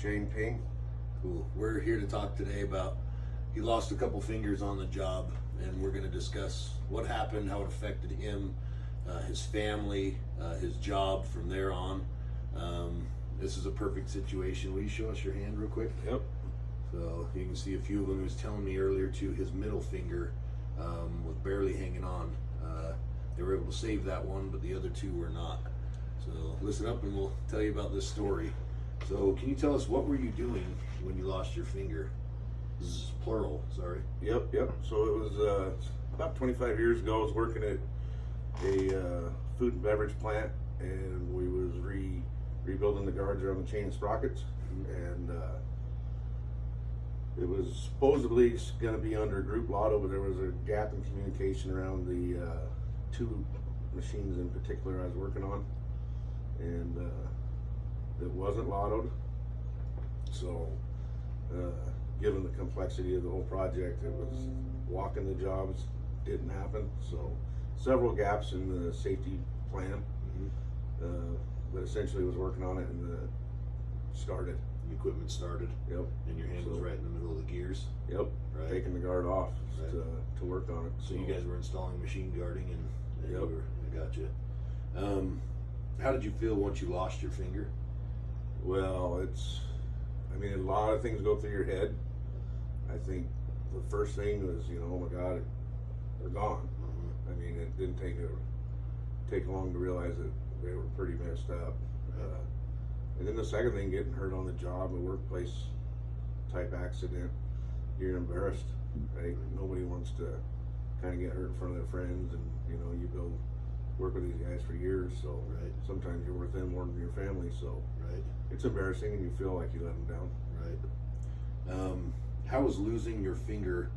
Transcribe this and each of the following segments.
Shane Ping. Cool. We're here to talk today about he lost a couple fingers on the job, and we're going to discuss what happened, how it affected him, his family, his job from there on. This is a perfect situation. Will you show us your hand real quick? Yep. So you can see a few of them. He was telling me earlier too, his middle finger was barely hanging on. They were able to save that one, but the other two were not. So listen up and we'll tell you about this story. So can you tell us, what were you doing when you lost your finger? This is plural, sorry. Yep. So it was about 25 years ago. I was working at a food and beverage plant, and we was rebuilding the guards around the chain sprockets, and it was supposedly going to be under group lotto, but there was a gap in communication around the two machines in particular I was working on, and it wasn't lottoed. So given the complexity of the whole project, it was walking the jobs didn't happen. So several gaps in the safety plan, but essentially was working on it, and started. The equipment started. Yep. And your hand was right in the middle of the gears. Yep. Right. Taking the guard off Right. to work on it. So you guys were installing machine guarding, and Yep. you were, I gotcha. How did you feel once you lost your finger? Well, I mean, a lot of things go through your head. I think the first thing was, oh my God, they're gone. I mean, it didn't take long to realize that they were pretty messed up. And then the second thing, getting hurt on the job, a workplace type accident, you're embarrassed, right? Nobody wants to kind of get hurt in front of their friends, and you work with these guys for years, so Right. sometimes you're with them more than your family, so Right. it's embarrassing, and you feel like you let them down. Right. How was losing your finger,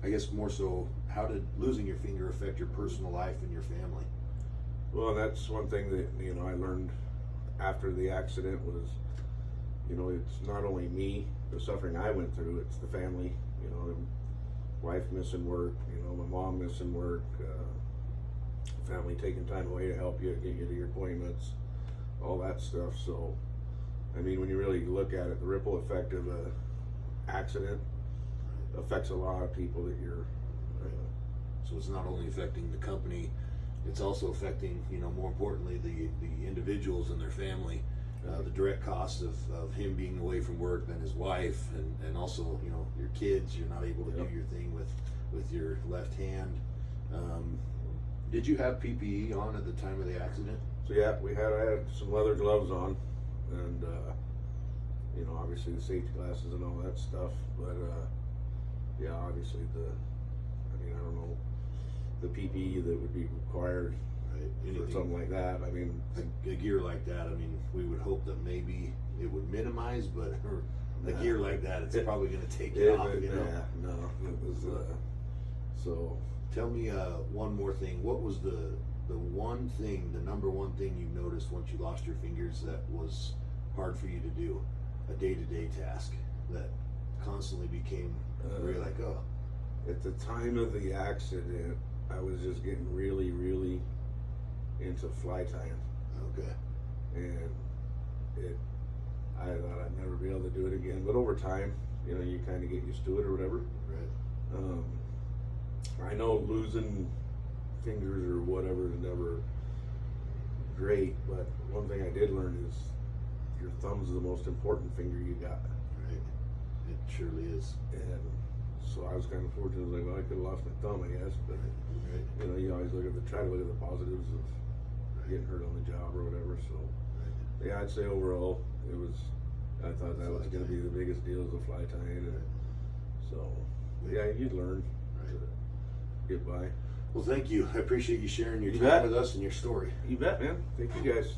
I guess more so, how did losing your finger affect your personal life and your family? Well, that's one thing that I learned after the accident was, it's not only me, the suffering I went through, it's the family, the wife missing work, my mom missing work, family taking time away to help you, get you to your appointments, all that stuff. So, I mean, when you really look at it, the ripple effect of a accident affects a lot of people that you're. So it's not only affecting the company, it's also affecting, more importantly, the individuals and their family. The direct cost of him being away from work, then his wife, and also, your kids. You're not able to do your thing with your left hand. Did you have PPE on at the time of the accident? So yeah, I had some leather gloves on, and obviously the safety glasses and all that stuff. But yeah, obviously I don't know the PPE that would be required for something like that. I mean, a gear like that, I mean, we would hope that maybe it would minimize, but a gear like that, it's probably going to take it off. Yeah, no, it was. So tell me one more thing. What was the number one thing you noticed once you lost your fingers that was hard for you to do, a day-to-day task that constantly became where you're like, oh. At the time of the accident, I was just getting really, really into fly tying. Okay. And I thought I'd never be able to do it again. But over time, you kind of get used to it or whatever. Right. I know losing fingers or whatever is never great, but one thing I did learn is your thumb's the most important finger you got. Right. It surely is. And so I was kind of fortunate, like, well, I could have lost my thumb, I guess, but Right. you always try to look at the positives of getting hurt on the job or whatever. So yeah, I'd say overall I thought that was going to be the biggest deal, is the fly tying, and so yeah, you'd learn to get by. Well, thank you. I appreciate you sharing your You time bet. with us and your story. You bet, man. Thank you guys.